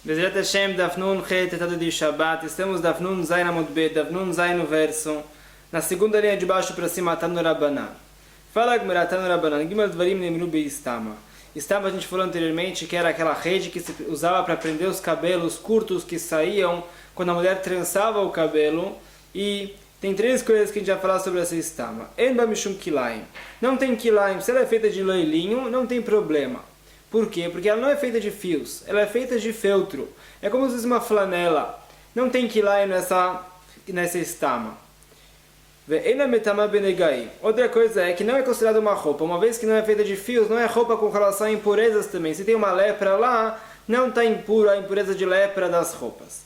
Bezerra Hashem, Daf Nun Chet, tratado de Shabbat. Estamos Daf Nun Zayin Amud Bet, Daf Nun Zayin no verso. Na segunda linha de baixo para cima, Tanu Rabanan. Fala Gmera Tanu Rabanan, Gimel Dvarim Nemru Beistama. Estava, a gente falou anteriormente, que era aquela rede que se usava para prender os cabelos curtos que saíam quando a mulher trançava o cabelo. E tem três coisas que a gente vai falar sobre essa estama. Enba Mishum Kilaim. Não tem Kilaim, se ela é feita de leilinho, não tem problema. Por quê? Porque ela não é feita de fios, ela é feita de feltro. É como se fosse uma flanela. Não tem Kilaim nessa estama. Outra coisa é que não é considerada uma roupa. Uma vez que não é feita de fios, não é roupa com relação a impurezas também. Se tem uma lepra lá, não está impura a impureza de lepra das roupas.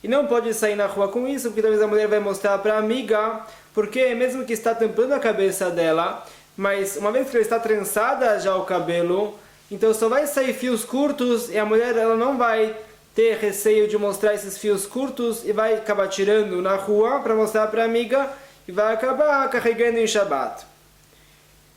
E não pode sair na rua com isso, porque talvez a mulher vai mostrar para a amiga, porque mesmo que está tampando a cabeça dela, mas uma vez que ela está trançada já o cabelo, então só vai sair fios curtos e a mulher ela não vai ter receio de mostrar esses fios curtos e vai acabar tirando na rua para mostrar para a amiga e vai acabar carregando em Shabbat.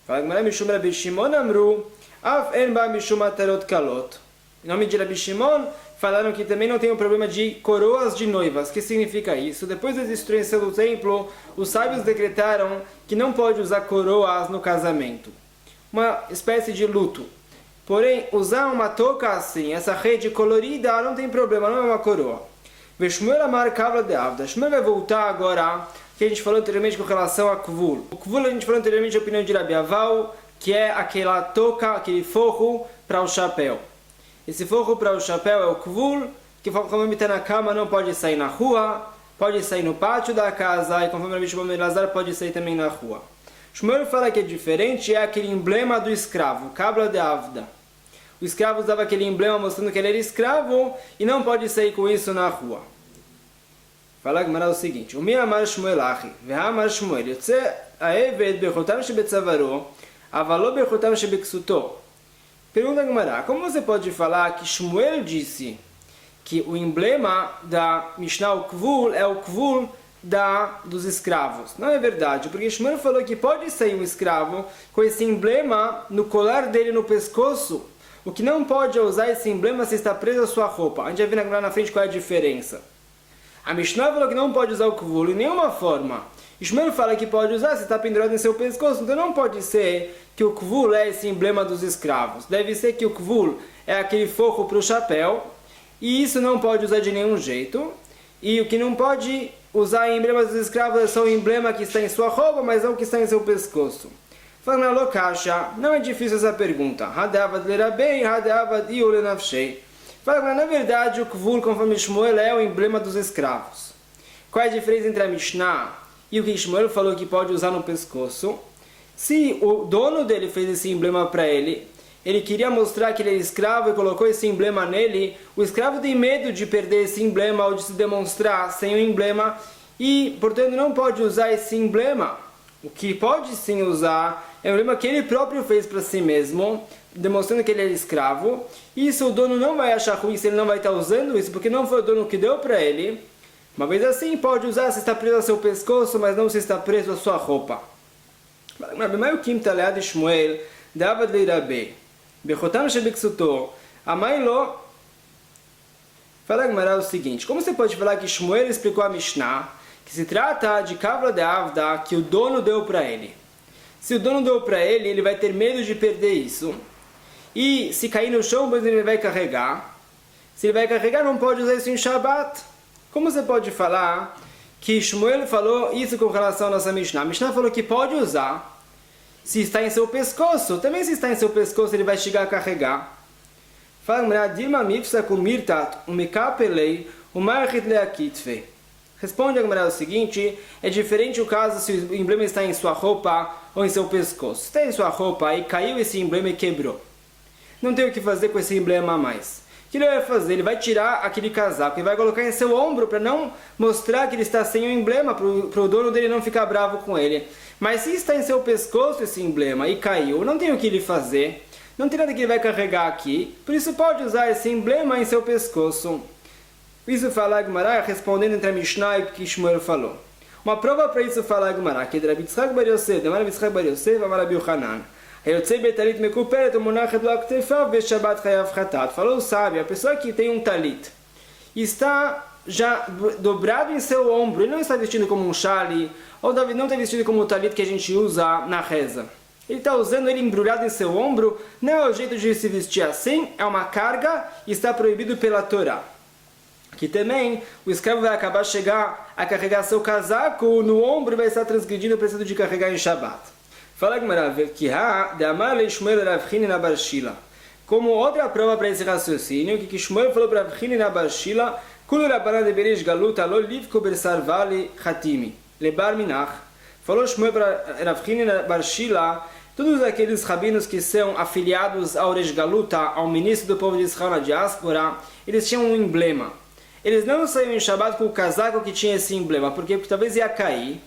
Fala Gmara Mishum Rabi Shimon Amru Af en ba Mishum Atarot Kalot. Em nome de Rabi Shimon, falaram que também não tem o problema de coroas de noivas. O que significa isso? Depois da destruição do templo, os sábios decretaram que não pode usar coroas no casamento. Uma espécie de luto. Porém, usar uma touca assim, essa rede colorida, não tem problema, não é uma coroa. Veshmuel Amar Kavla de Avda. Shmuel vai voltar agora, que a gente falou anteriormente com relação a Kvul. O Kvul a gente falou anteriormente a opinião de Rabi Aval, que é aquela touca, aquele forro para o chapéu. Esse forro para o chapéu é o Kvul, que conforme está na cama não pode sair na rua, pode sair no pátio da casa, e conforme Rabi Shimon ben Elazar pode sair também na rua. Shmuel fala que é diferente, é aquele emblema do escravo, Kabla de Avda. O escravo usava aquele emblema mostrando que ele era escravo e não pode sair com isso na rua. Fala Gmara o seguinte: Umi amar Shmuel achi, ve'amar Shmuel, yotze ha'eved bechotam shebetzavaro, avalo bechotam shebeksuto. Pergunta Gmara, como você pode falar que Shmuel disse que o emblema da Mishnah, o Kvul, é o Kvul dos escravos? Não é verdade, porque Shmuel falou que pode sair um escravo com esse emblema no colar dele no pescoço. O que não pode é usar esse emblema se está preso à sua roupa. A gente vai ver lá na frente qual é a diferença. A Mishnah falou que não pode usar o Kvul em nenhuma forma. Shmuel fala que pode usar se está pendurado em seu pescoço. Então não pode ser que o Kvul é esse emblema dos escravos. Deve ser que o Kvul é aquele forro para o chapéu. E isso não pode usar de nenhum jeito. E o que não pode usar em emblemas dos escravos é só o emblema que está em sua roupa, mas não o que está em seu pescoço. Fala na Lokasha, não é difícil essa pergunta. Hadavad lerabei, hadavad iulenavshei. Fala, na verdade, o Kvul, conforme Shmuel, é o emblema dos escravos. Qual é a diferença entre a Mishnah e o que Shmuel falou que pode usar no pescoço? Se o dono dele fez esse emblema para ele, ele queria mostrar que ele é escravo e colocou esse emblema nele, o escravo tem medo de perder esse emblema ou de se demonstrar sem o emblema e, portanto, não pode usar esse emblema. O que pode sim usar é o emblema que ele próprio fez para si mesmo, demonstrando que ele é escravo. E isso o dono não vai achar ruim se ele não vai estar usando isso, porque não foi o dono que deu para ele. Uma vez assim, pode usar se está preso ao seu pescoço, mas não se está preso à sua roupa. Mas o Kim Talead Shmuel, Davad Leirabe, Bechotam Shebeksuto, Amailo. Fala Gmara o seguinte: como você pode falar que Shmuel explicou a Mishnah, que se trata de Kavla de Avda, que o dono deu para ele? Se o dono deu para ele, ele vai ter medo de perder isso. E se cair no chão, ele vai carregar. Se ele vai carregar, não pode usar isso em Shabbat. Como você pode falar que Shmuel falou isso com relação à nossa Mishnah? A Mishnah falou que pode usar se está em seu pescoço. Também se está em seu pescoço, ele vai chegar a carregar. Fala, Dilma Mifsa Kumirtat, Umikapelei, Umarchit Leakitve. Responde a Gemara o seguinte: é diferente o caso se o emblema está em sua roupa ou em seu pescoço. Se está em sua roupa e caiu esse emblema e quebrou, não tem o que fazer com esse emblema mais. O que ele vai fazer? Ele vai tirar aquele casaco e vai colocar em seu ombro para não mostrar que ele está sem o emblema, para o dono dele não ficar bravo com ele. Mas se está em seu pescoço esse emblema e caiu, não tem o que ele fazer, não tem nada que ele vai carregar aqui, por isso pode usar esse emblema em seu pescoço. Isso fala a Gemara respondendo entre a Mishnah e o que Shmuel falou. Uma prova para isso fala a Gemara, que é de Rabi Yitzchak bar Yosef, de Rabi Yitzchak bar Yosef, Amar Rabi Yochanan. Falou o sábio, a pessoa que tem um talit está já dobrado em seu ombro, ele não está vestido como um chale, ou não está vestido como o talit que a gente usa na reza. Ele está usando ele embrulhado em seu ombro, não é o jeito de se vestir assim, é uma carga e está proibido pela Torá. Que também o escravo vai acabar chegar a carregar seu casaco no ombro e vai estar transgredindo o preceito de carregar em Shabbat. Fala como outra prova para esse raciocínio, que Shmuel falou para Rav Hini na Bar Shila, Kulu Rabbanan de Beresh Galuta lo livko bersar vale chatimi lebar minach. Falou Shmuel para Rav Hini na Bar Shila, todos aqueles rabinos que são afiliados ao Resh Galuta, ao ministro do povo de Israel na diáspora, eles tinham um emblema. Eles não saíam em Shabbat com o casaco que tinha esse emblema, porque talvez ia cair,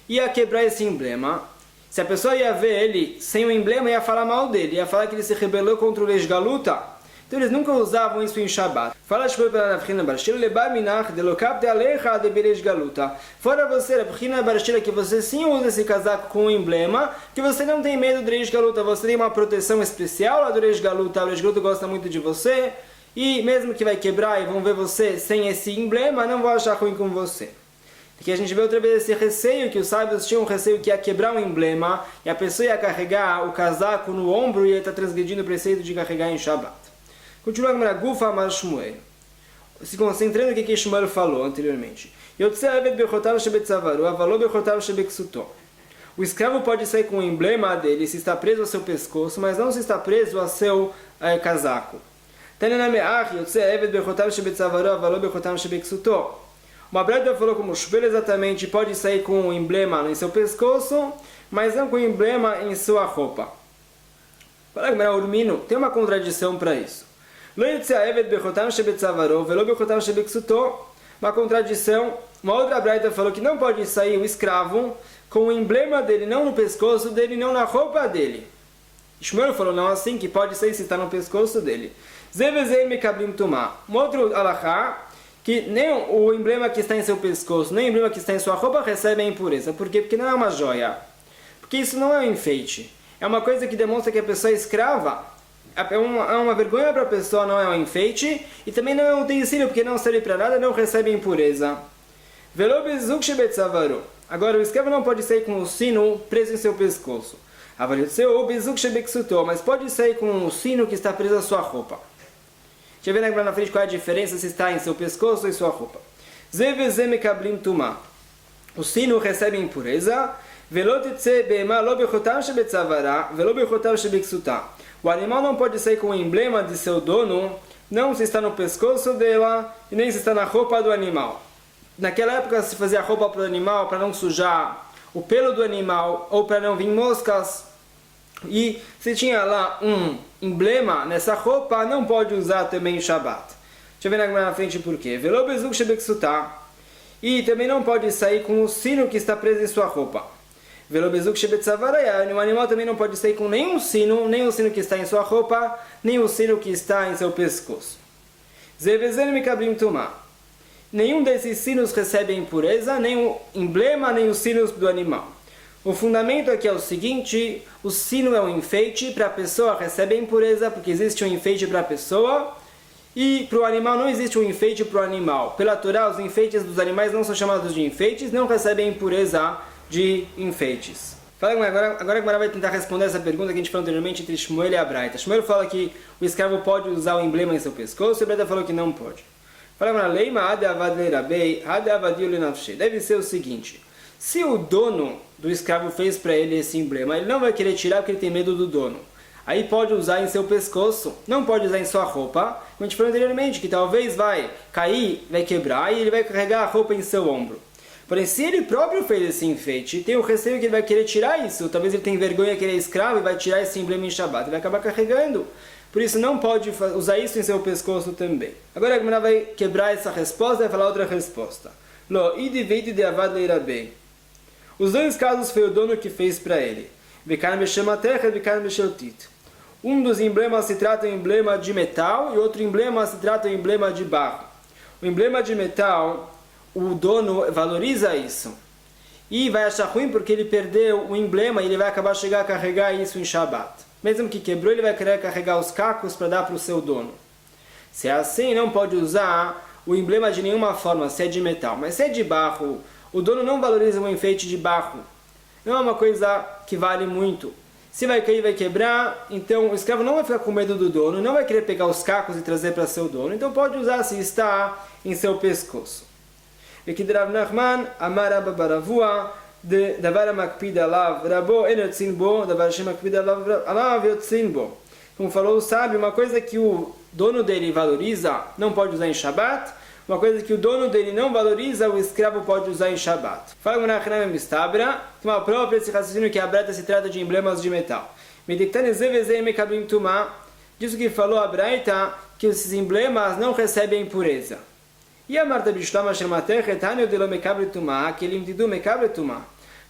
ia quebrar esse emblema. Se a pessoa ia ver ele sem o emblema, ia falar mal dele, ia falar que ele se rebelou contra o Resh Galuta. Então eles nunca usavam isso em Shabbat. Fala Shmuel para Rav Hina bar Shila, lebar minach de lokap de alecha de Resh Galuta. Fora você, Rav Hina bar Shila, que você sim usa esse casaco com o emblema, que você não tem medo do Resh Galuta, você tem uma proteção especial lá do Resh Galuta, o Resh Galuta gosta muito de você, e mesmo que vai quebrar e vão ver você sem esse emblema, não vão achar ruim com você. Aqui a gente vê outra vez esse receio, que os sábios tinham um receio que ia quebrar um emblema, e a pessoa ia carregar o casaco no ombro e ia estar transgredindo o preceito de carregar em Shabbat. Continuando na Gufa Amar Shmuel, se concentrando no que Shmuel falou anteriormente. O escravo pode sair com o emblema dele se está preso ao seu pescoço, mas não se está preso ao seu casaco. Uma breta falou como Shmuel exatamente pode sair com o emblema em seu pescoço, mas não com o emblema em sua roupa. Tem uma contradição para isso. Uma contradição. Uma outra breta falou que não pode sair o escravo com o emblema dele não no pescoço dele, não na roupa dele. Shmuel falou não assim, que pode sair se está no pescoço dele. Um outro alahá, que nem o emblema que está em seu pescoço, nem o emblema que está em sua roupa recebe a impureza. Por quê? Porque não é uma joia. Porque isso não é um enfeite. É uma coisa que demonstra que a pessoa é escrava. É uma vergonha para a pessoa, não é um enfeite. E também não é um utensílio, porque não serve para nada, não recebe a impureza. Agora, o escravo não pode sair com o sino preso em seu pescoço. Mas pode sair com o sino que está preso à sua roupa. Deixa eu ver na frente qual é a diferença se está em seu pescoço ou em sua roupa. O sino recebe impureza. O animal não pode sair com o emblema de seu dono, não se está no pescoço dela e nem se está na roupa do animal. Naquela época se fazia roupa para o animal para não sujar o pelo do animal ou para não vir moscas. E se tinha lá um emblema nessa roupa, não pode usar também em Shabbat. Deixa eu ver na frente por quê. E também não pode sair com o sino que está preso em sua roupa. O animal também não pode sair com nenhum sino, nem o sino que está em sua roupa, nem o sino que está em seu pescoço. Nenhum desses sinos recebe a impureza, nem o emblema, nem os sinos do animal. O fundamento aqui é o seguinte: o sino é um enfeite, para a pessoa recebe a impureza, porque existe um enfeite para a pessoa, e para o animal não existe um enfeite para o animal. Pela Torá, os enfeites dos animais não são chamados de enfeites, não recebem a impureza de enfeites. Agora a Gemara vai tentar responder essa pergunta que a gente falou anteriormente entre Shmuel e a Braita. Shmuel fala que o escravo pode usar o emblema em seu pescoço, e a Braita falou que não pode. Deve ser o seguinte: se o dono do escravo fez para ele esse emblema, ele não vai querer tirar porque ele tem medo do dono. Aí pode usar em seu pescoço, não pode usar em sua roupa. Como a gente falou anteriormente, que talvez vai cair, vai quebrar e ele vai carregar a roupa em seu ombro. Porém, se ele próprio fez esse enfeite, tem o receio que ele vai querer tirar isso. Talvez ele tenha vergonha que ele é escravo e vai tirar esse emblema em Shabbat. Ele vai acabar carregando. Por isso não pode usar isso em seu pescoço também. Agora a Gemara vai quebrar essa resposta e vai falar outra resposta. Os dois casos foi o dono que fez para ele. Um dos emblemas se trata de emblema de metal e outro emblema se trata de emblema de barro. O emblema de metal, o dono valoriza isso. e vai achar ruim porque ele perdeu o emblema e ele vai acabar chegando a carregar isso em Shabat. Mesmo que quebrou, ele vai querer carregar os cacos para dar para o seu dono. Se é assim, não pode usar o emblema de nenhuma forma, se é de metal. Mas se é de barro, o dono não valoriza um enfeite de barro. Não é uma coisa que vale muito. Se vai cair, vai quebrar, então o escravo não vai ficar com medo do dono, não vai querer pegar os cacos e trazer para seu dono. Então pode usar se está em seu pescoço. Rav Nachman, Amar Rabba Baravua, Davar Makpid Alav, Rabo En Yotzin Bo, Davar Shem Makpid Alav Yotzin Bo. Como falou o sábio, uma coisa que o dono dele valoriza, não pode usar em Shabat. Uma coisa que o dono dele não valoriza, o escravo pode usar em Shabat. Fala o Menachem Mistabra, que uma prova para esse raciocínio que a Braita se trata de emblemas de metal. Diz o que falou a Braita, que esses emblemas não recebem impureza. E a Marta Bishlam Ashermatech etanio de lo mekabel tumah, que ele imtidu mekabel tumah.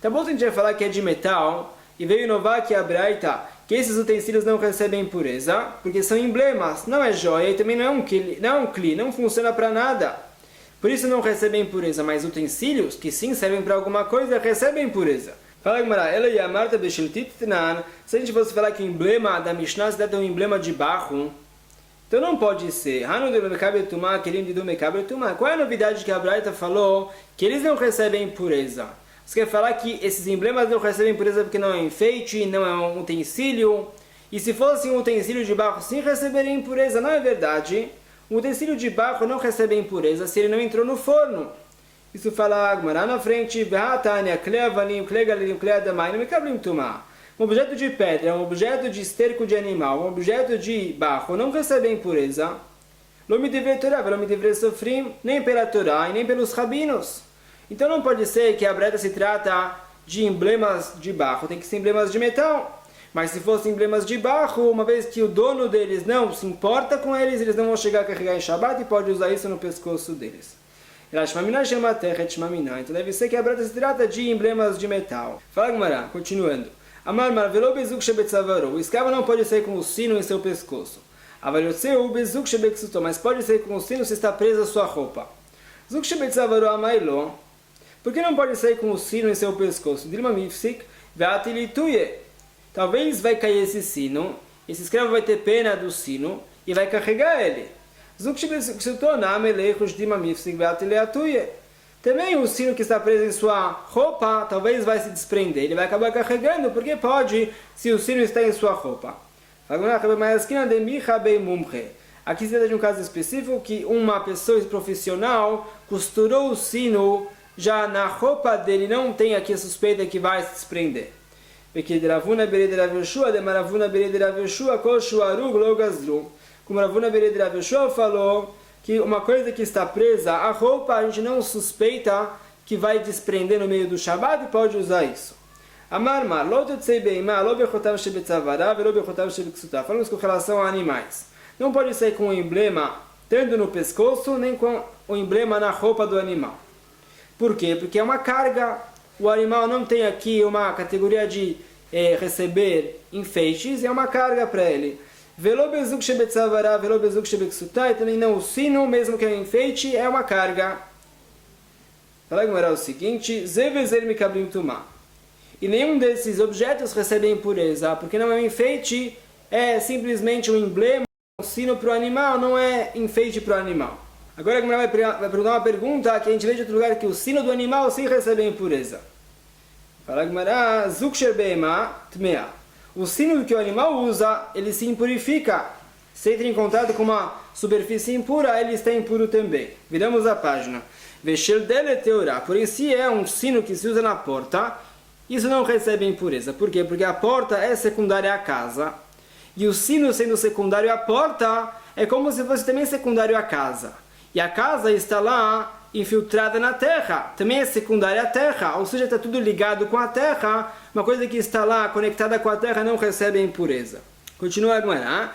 Tá bom se a gente vai falar que é de metal, e veio inovar aqui a Braita, que esses utensílios não recebem impureza, porque são emblemas, não é joia, e também não é um cli, não funciona para nada. Por isso não recebem impureza, mas utensílios, que sim servem para alguma coisa, recebem impureza. Fala Gemara, ela e a Marta Bishlam Titnan, se a gente fosse falar que o emblema da Mishnah se deve ter um emblema de barro, então não pode ser. Qual é a novidade que a Braita falou? Que eles não recebem impureza. Você quer falar que esses emblemas não recebem impureza porque não é enfeite, não é um utensílio? E se fosse um utensílio de barro, sim receberia impureza. Não é verdade. Um utensílio de barro não recebe impureza se ele não entrou no forno. Isso fala Agmará na frente. Um objeto de pedra, um objeto de esterco de animal, um objeto de barro não recebe impureza. Nem pela Torá e nem pelos rabinos. Então não pode ser que a Braita se trata de emblemas de barro, tem que ser emblemas de metal. Mas se fossem emblemas de barro, uma vez que o dono deles não se importa com eles, eles não vão chegar a carregar em Shabat e pode usar isso no pescoço deles. Então deve ser que a Braita se trata de emblemas de metal. Fala Gemara, continuando. O escravo não pode sair com o sino em seu pescoço. Mas pode sair com o sino se está preso a sua roupa. Por que não pode sair com o sino em seu pescoço? Talvez vai cair esse sino, esse escravo vai ter pena do sino e vai carregar ele. Também o sino que está preso em sua roupa talvez vai se desprender. Ele vai acabar carregando, porque pode, se o sino está em sua roupa. Aqui se trata de um caso específico que uma pessoa profissional costurou o sino já na roupa dele, não tem aqui a suspeita que vai se desprender. Como Ravuna Bered Rav Yoshua falou, que uma coisa que está presa à roupa, a gente não suspeita que vai desprender no meio do Shabbat e pode usar isso. Falamos com relação a animais. Não pode sair com o emblema tanto no pescoço, nem com o emblema na roupa do animal. Por quê? Porque é uma carga. O animal não tem aqui uma categoria de receber enfeites, é uma carga para ele. E também não o sino, mesmo que é um enfeite, é uma carga. Fala Gemara o seguinte: e nenhum desses objetos recebe impureza, porque não é um enfeite, é simplesmente um emblema, um sino para o animal, não é enfeite para o animal. Agora a Gemara vai perguntar uma pergunta que a gente lê de outro lugar, que o sino do animal sim recebe impureza. Fala Gemara, o sino que o animal usa, ele se impurifica. Se entra em contato com uma superfície impura, ele está impuro também. Viramos a página. Porém, se é um sino que se usa na porta, isso não recebe impureza. Por quê? Porque a porta é secundária à casa. E o sino sendo secundário à porta, é como se fosse também secundário à casa. E a casa está lá infiltrada na terra, também é secundária à terra, ou seja, está tudo ligado com a terra, uma coisa que está lá conectada com a terra não recebe impureza. Continua agora.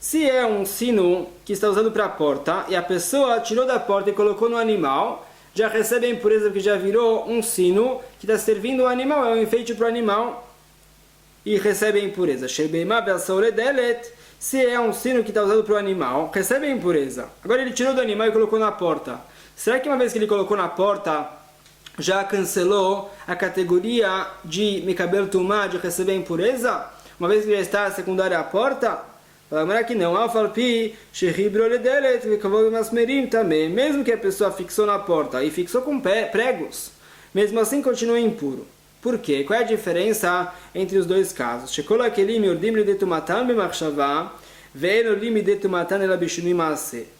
Se é um sino que está usado para a porta, e a pessoa tirou da porta e colocou no animal, já recebe a impureza porque já virou um sino que está servindo o animal, é um enfeite para o animal, e recebe a impureza. Se é um sino que está usado para o animal, recebe a impureza. Agora ele tirou do animal e colocou na porta. Será que uma vez que ele colocou na porta, já cancelou a categoria de Mekabel Tumá, de receber impureza, uma vez que já está secundária à porta? Fala que não, também, mesmo que a pessoa fixou na porta e fixou com pregos, mesmo assim continua impuro. Por quê? Qual é a diferença entre os dois casos?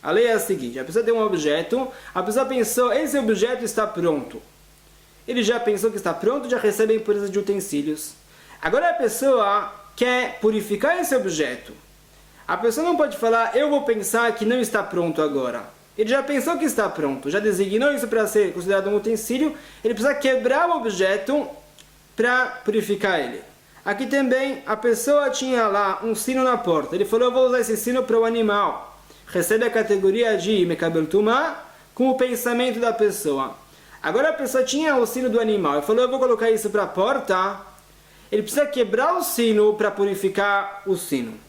A lei é a seguinte: a pessoa tem um objeto, a pessoa pensou, esse objeto está pronto. Ele já pensou que está pronto, já recebe a impureza de utensílios. Agora a pessoa quer purificar esse objeto. A pessoa não pode falar, eu vou pensar que não está pronto agora. Ele já pensou que está pronto, já designou isso para ser considerado um utensílio, ele precisa quebrar o objeto para purificar ele. Aqui também, a pessoa tinha lá um sino na porta, ele falou, eu vou usar esse sino para o animal. Recebe a categoria de Mekabel Tumá com o pensamento da pessoa. Agora a pessoa tinha o sino do animal, ele falou, eu vou colocar isso para a porta, ele precisa quebrar o sino para purificar o sino.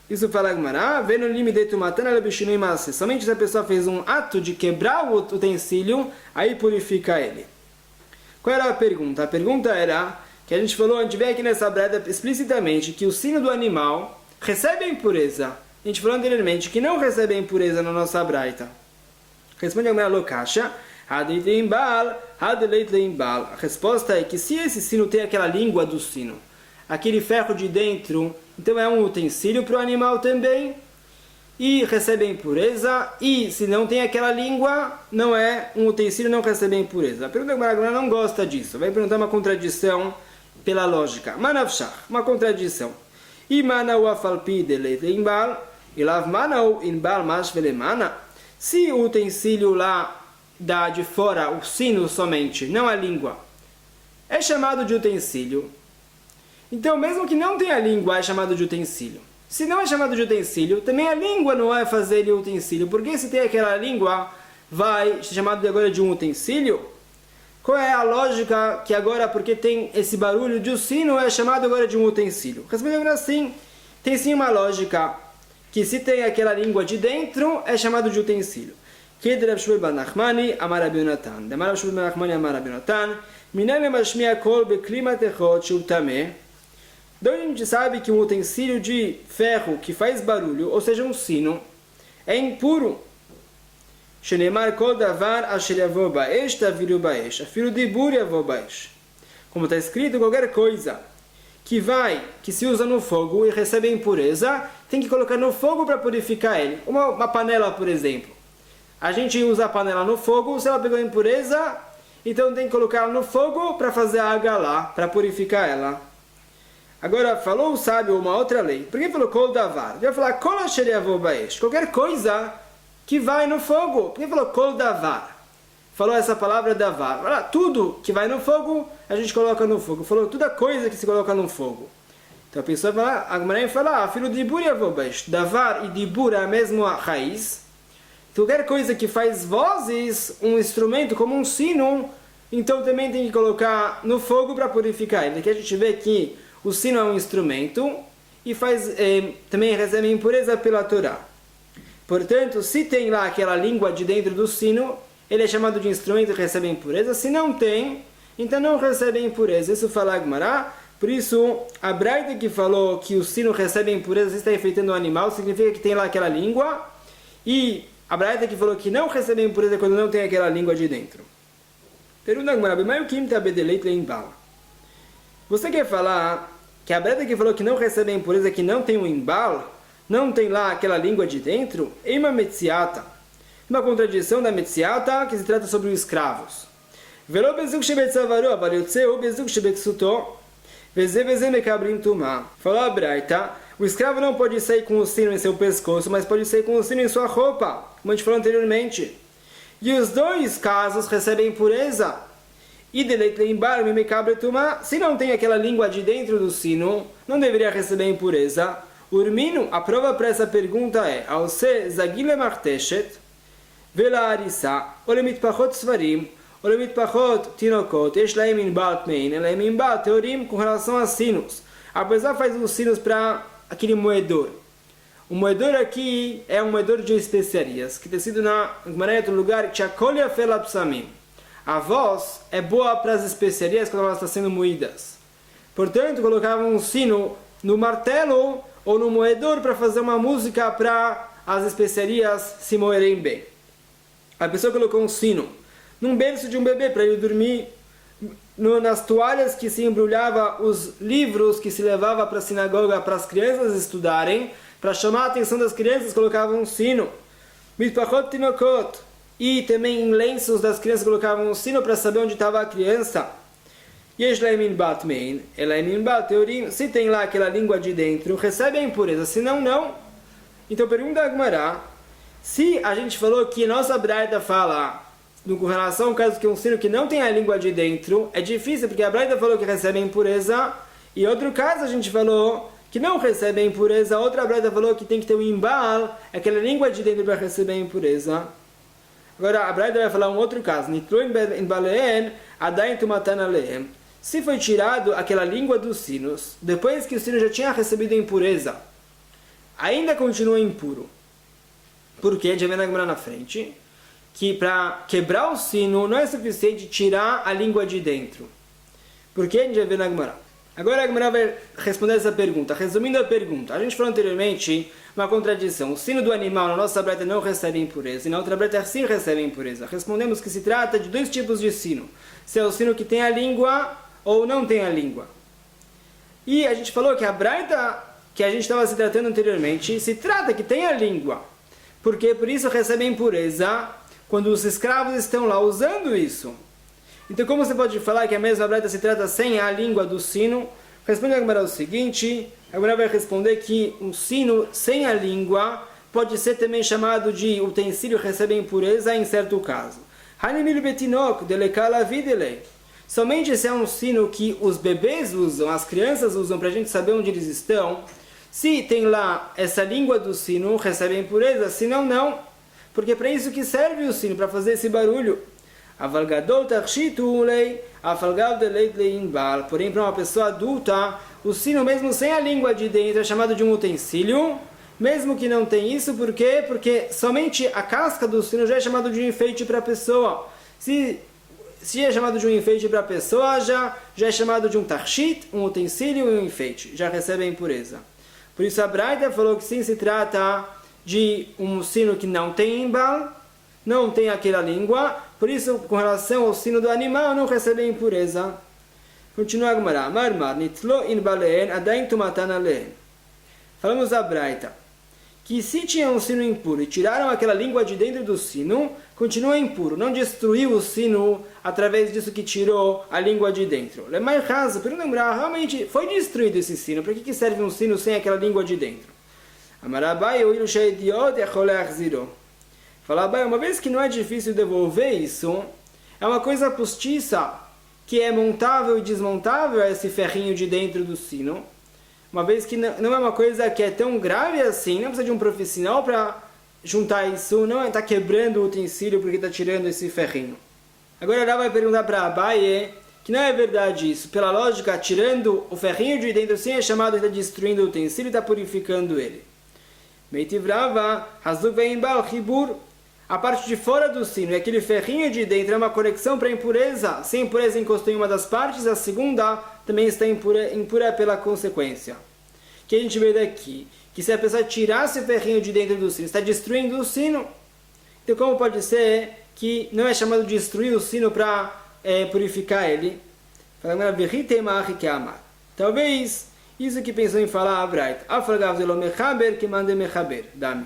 Isso fala Agmará, somente se a pessoa fez um ato de quebrar o utensílio, aí purifica ele. Qual era a pergunta? A pergunta era, que a gente falou, a gente vê aqui nessa breda explicitamente, que o sino do animal recebe a impureza. A gente falou anteriormente que não recebe a impureza na nossa braita. Responde Agmará Lokasha, a resposta é que se esse sino tem aquela língua do sino, aquele ferro de dentro, então é um utensílio para o animal também, e recebe a impureza, e se não tem aquela língua, não é um utensílio, não recebe a impureza. A pergunta que a não gosta disso, vai perguntar uma contradição pela lógica. Manavshach, uma contradição. Se o utensílio lá de fora, o sino somente, não a língua, é chamado de utensílio, então, mesmo que não tenha língua, é chamado de utensílio. Se não é chamado de utensílio, também a língua não vai fazer ele utensílio. Porque se tem aquela língua, vai ser chamado agora de um utensílio? Qual é a lógica que agora, porque tem esse barulho de sino, é chamado agora de um utensílio? Respondendo assim, tem sim uma lógica, que se tem aquela língua de dentro, é chamado de utensílio. Que de Rav Shmuel ben Nachmani, amar Rabi Yonatan. De Rav Shmuel ben Nachmani, amar Rabi Yonatan. Minane mashmiya kol beklimat echot shel tameh. Então a gente sabe que um utensílio de ferro que faz barulho, ou seja, um sino, é impuro. Como está escrito, qualquer coisa que se usa no fogo e recebe a impureza, tem que colocar no fogo para purificar ele. Uma panela, por exemplo. A gente usa a panela no fogo, se ela pegou a impureza, então tem que colocar ela no fogo para fazer a água lá, para purificar ela. Agora, falou o sábio uma outra lei. Por que falou kol davar? Ele vai falar kol asher yavo baesh. Qualquer coisa que vai no fogo. Por que falou kol davar? Falou essa palavra davar. Tudo que vai no fogo, a gente coloca no fogo. Falou toda coisa que se coloca no fogo. Então a pessoa fala, a Gemara fala, filho de dibur yavo baesh. Davar e dibur é a mesma raiz. Qualquer coisa que faz vozes, um instrumento como um sino, então também tem que colocar no fogo para purificar. Aqui a gente vê que o sino é um instrumento e também recebe impureza pela Torá. Portanto, se tem lá aquela língua de dentro do sino, ele é chamado de instrumento e recebe impureza. Se não tem, então não recebe impureza. Isso fala Agmará. Por isso, a Braita que falou que o sino recebe impureza se está enfeitando o animal, significa que tem lá aquela língua. E a Braita que falou que não recebe impureza quando não tem aquela língua de dentro. Pergunta Agmará, mas o que está bedeleit leimbala? Você quer falar que a Braita que falou que não recebe a impureza, que não tem um embalo, não tem lá aquela língua de dentro? É uma metziata. Uma contradição da metziata que se trata sobre os escravos. Velo bezuk shebetzavaru, aval yotzeu bezuk shebetsuto, veze mekabrim tumá. Falou a Braita, o escravo não pode sair com o sino em seu pescoço, mas pode sair com o sino em sua roupa, como a gente falou anteriormente. E os dois casos recebem impureza. E se não tem aquela língua de dentro do sino, não deveria receber impureza. Urmino, a prova para essa pergunta é ao se zagile marteshet vela arisa olemit pachot svarim olemit pachot tinokot esh laim inbal tmein laim inbal teorim com relação a sinos. A pessoa faz os sinos para aquele moedor. O moedor aqui é um moedor de especiarias que tem sido na outro lugar tchakolia felapsamim. a voz é boa para as especiarias quando elas estão sendo moídas. Portanto, colocavam um sino no martelo ou no moedor para fazer uma música para as especiarias se moerem bem. A pessoa colocou um sino num berço de um bebê para ele dormir, nas toalhas que se embrulhava os livros que se levava para a sinagoga para as crianças estudarem, para chamar a atenção das crianças, colocavam um sino. Mitpachot tinokot. E também em lenços das crianças colocavam um sino para saber onde estava a criança. Se tem lá aquela língua de dentro, recebe a impureza, se não, não. Então pergunta a Gemara, se a gente falou que nossa Braita fala com relação ao caso que um sino que não tem a língua de dentro, é difícil porque a Braita falou que recebe a impureza, e outro caso a gente falou que não recebe a impureza, outra Braita falou que tem que ter um imbal, aquela língua de dentro para receber a impureza. Agora a Braita vai falar um outro caso, se foi tirado aquela língua dos sinos, depois que o sino já tinha recebido a impureza, ainda continua impuro. Por quê? Já vem na Gemara na frente, que para quebrar o sino não é suficiente tirar a língua de dentro. Por quê? A gente vai ver na Gemara. Agora a Gemara vai responder essa pergunta. Resumindo a pergunta, a gente falou anteriormente uma contradição. O sino do animal na nossa breta não recebe impureza, e na outra breta sim recebe impureza. Respondemos que se trata de dois tipos de sino. Se é o sino que tem a língua ou não tem a língua. E a gente falou que a breta que a gente estava se tratando anteriormente se trata que tem a língua. Porque por isso recebe impureza quando os escravos estão lá usando isso. Então como você pode falar que a mesma breta se trata sem a língua do sino? Responde a Gemara o seguinte, a Gemara vai responder que um sino sem a língua pode ser também chamado de utensílio que recebe impureza em certo caso. Somente se é um sino que os bebês usam, as crianças usam para a gente saber onde eles estão, se tem lá essa língua do sino, recebe impureza, se não, não. Porque é para isso que serve o sino, para fazer esse barulho. Porém, para uma pessoa adulta, o sino mesmo sem a língua de dentro é chamado de um utensílio, mesmo que não tem isso, por quê? Porque somente a casca do sino já é chamado de um enfeite para a pessoa. Se é chamado de um enfeite para a pessoa, já é chamado de um tarshit, um utensílio e um enfeite. Já recebe a impureza. Por isso a Braita falou que sim, se trata de um sino que não tem imbal, não tem aquela língua, por isso com relação ao sino do animal não recebe a impureza. Continua a Gemara. Falamos a Braita que se tinha um sino impuro e tiraram aquela língua de dentro do sino, continua impuro, não destruiu o sino através disso que tirou a língua de dentro. Por lembrar, realmente foi destruído esse sino, para que serve um sino sem aquela língua de dentro? Fala, uma vez que não é difícil devolver isso, é uma coisa postiça, que é montável e desmontável esse ferrinho de dentro do sino, uma vez que não é uma coisa que é tão grave assim, não precisa de um profissional para juntar isso, não está quebrando o utensílio porque está tirando esse ferrinho. Agora ela vai perguntar para Abaye que não é verdade isso. Pela lógica, tirando o ferrinho de dentro sim é chamado de destruindo o utensílio e está purificando ele. Meitivrava, Hazuk Veimbal, Hibur. A parte de fora do sino e aquele ferrinho de dentro é uma conexão para a impureza. Se a impureza encostou em uma das partes, a segunda também está impura pela consequência. Que a gente vê daqui? Que se a pessoa tirasse o ferrinho de dentro do sino, está destruindo o sino. Então como pode ser que não é chamado de destruir o sino para purificar ele? Talvez isso que pensou em falar a Braita. Que mande mechaber, dame.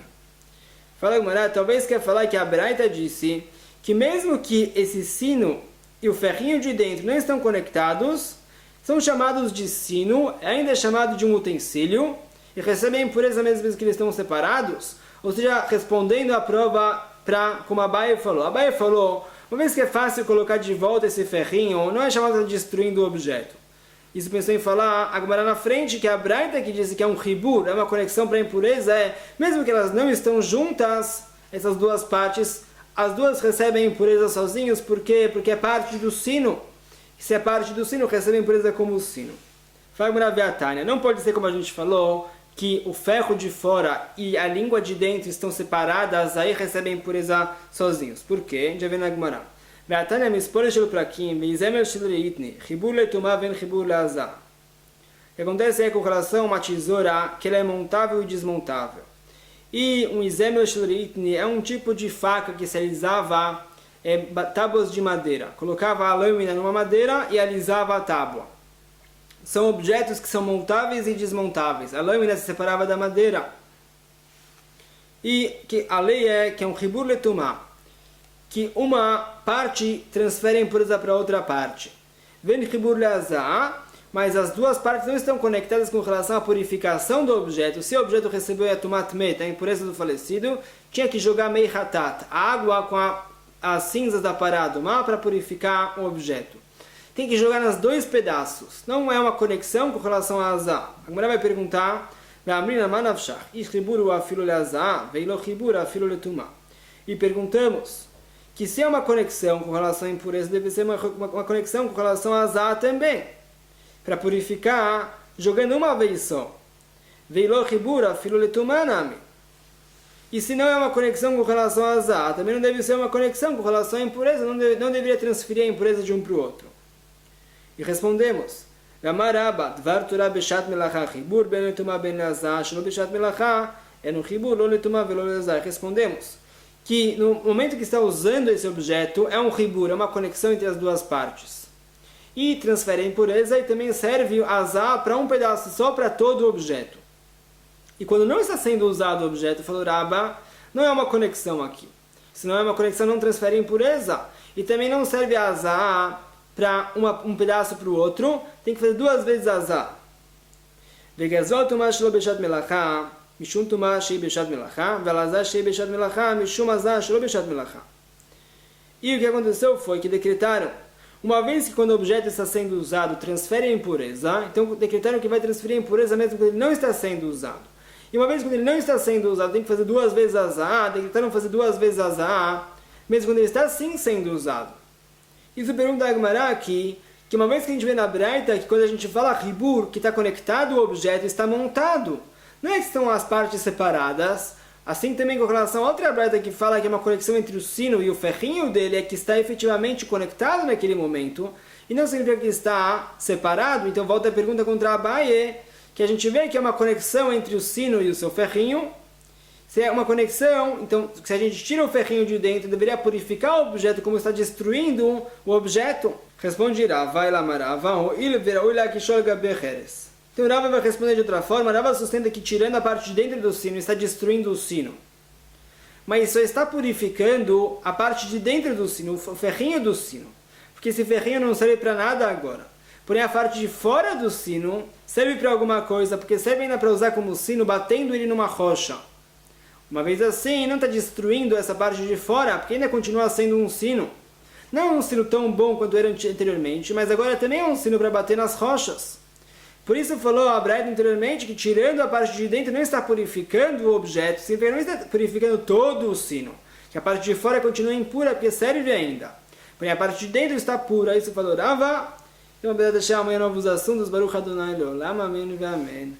Fala Gemara, talvez quer falar que a Braita disse que mesmo que esse sino e o ferrinho de dentro não estão conectados, são chamados de sino, ainda é chamado de um utensílio, e recebem a impureza mesmo que eles estão separados, ou seja, respondendo à prova como Abaye falou. Abaye falou, uma vez que é fácil colocar de volta esse ferrinho, não é chamado de destruindo o objeto. Isso pensou em falar agora na frente, que a Braita que disse que é um ribur, é uma conexão para a impureza, mesmo que elas não estão juntas, essas duas partes, as duas recebem a impureza sozinhas, por quê? Porque é parte do sino. Se é parte do sino, recebe a impureza como o sino. Não pode ser como a gente falou, que o ferro de fora e a língua de dentro estão separadas, aí recebem a impureza sozinhos. Por quê? A gente já vê na Gemara. Ve'atanya mispore shel prakim, ve'izemel shel reitni, chibur letumah ven chibur leazah. O que acontece é com relação a uma tesoura que ela é montável e desmontável. E um izemel shel reitni é um tipo de faca que se alisava tábuas de madeira. Colocava a lâmina numa madeira e alisava a tábua. São objetos que são montáveis e desmontáveis. A lâmina se separava da madeira. E que a lei é que é um chibur letumah, que uma parte transfere a impureza para outra parte. Ven chibur leazah, mas as duas partes não estão conectadas com relação à purificação do objeto. Se o objeto recebeu a tumat met, a impureza do falecido, tinha que jogar mei hatat, a água com as cinzas da paradumá para purificar o objeto. Tem que jogar nos dois pedaços. Não é uma conexão com relação a azah. A mulher vai perguntar, e perguntamos que se é uma conexão com relação à impureza, deve ser uma conexão com relação a azah também, para purificar, jogando uma vez só. E se não é uma conexão com relação a azah, também não deve ser uma conexão com relação à impureza, não deveria transferir a impureza de um para o outro. E respondemos, respondemos que no momento que está usando esse objeto, é um ribur, é uma conexão entre as duas partes. E transfere a impureza e também serve azah para um pedaço só para todo o objeto. E quando não está sendo usado o objeto, falou Rabba, não é uma conexão aqui. Se não é uma conexão, não transfere a impureza. E também não serve azah para um pedaço para o outro, tem que fazer duas vezes azah. Vegazol tumah shelo beshat melachá, mishum tumah shei beshat melachá, velazah shei beshat melachá, mishum azah shelo beshat melachá. E o que aconteceu foi que decretaram, uma vez que quando o objeto está sendo usado, transfere a impureza, então decretaram que vai transferir a impureza mesmo quando ele não está sendo usado. E uma vez quando ele não está sendo usado, tem que fazer duas vezes azah, decretaram fazer duas vezes azah, mesmo quando ele está sim sendo usado. Isso pergunta a Agmará aqui, que uma vez que a gente vê na Braita, que quando a gente fala ribur, que está conectado o objeto, está montado. Não é que estão as partes separadas. Assim também com relação a outra Braita que fala que é uma conexão entre o sino e o ferrinho dele, é que está efetivamente conectado naquele momento. E não significa que está separado. Então volta a pergunta contra a Abaye, que a gente vê que é uma conexão entre o sino e o seu ferrinho. Se é uma conexão, então se a gente tira o ferrinho de dentro, deveria purificar o objeto como está destruindo o objeto? Responde Rava, então Rava vai responder de outra forma. Rava sustenta que tirando a parte de dentro do sino está destruindo o sino. Mas só está purificando a parte de dentro do sino, o ferrinho do sino. Porque esse ferrinho não serve para nada agora. Porém a parte de fora do sino serve para alguma coisa, porque serve ainda para usar como sino, batendo ele numa rocha. Uma vez assim, não está destruindo essa parte de fora, porque ainda continua sendo um sino. Não um sino tão bom quanto era anteriormente, mas agora também é um sino para bater nas rochas. Por isso falou a Braita anteriormente que tirando a parte de dentro não está purificando o objeto, simplesmente não está purificando todo o sino. Que a parte de fora continua impura, porque serve ainda. Porém a parte de dentro está pura, isso falou Rava. Então, a deixar amanhã novos assuntos. Baruch Adonai Leolam, amém e amém.